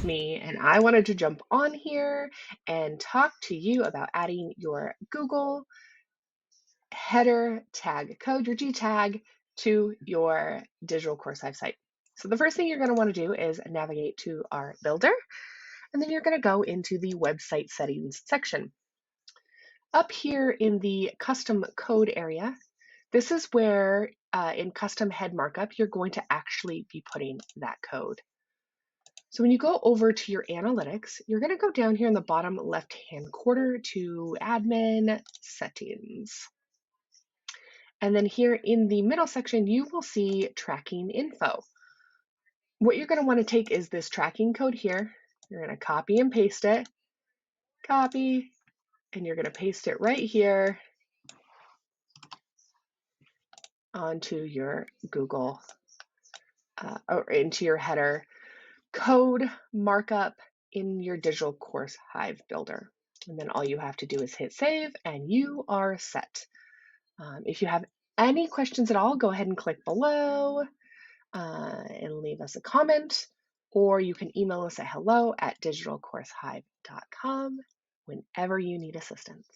me, and I wanted to jump on here and talk to you about adding your Google header tag code, your G tag, to your Digital Course Hive site. So the first thing you're going to want to do is navigate to our builder, and then you're going to go into the website settings section. Up here in the custom code area, this is where in custom head markup, you're going to actually be putting that code. So when you go over to your analytics, you're going to go down here in the bottom left-hand corner to admin settings. And then here in the middle section, you will see tracking info. What you're going to want to take is this tracking code here. You're going to copy and paste it, copy, and you're going to paste it right here onto your Google or into your header code markup in your Digital Course Hive builder. And then all you have to do is hit save and you are set. If you have any questions at all, go ahead and click below and leave us a comment, or you can email us at hello@digitalcoursehive.com whenever you need assistance.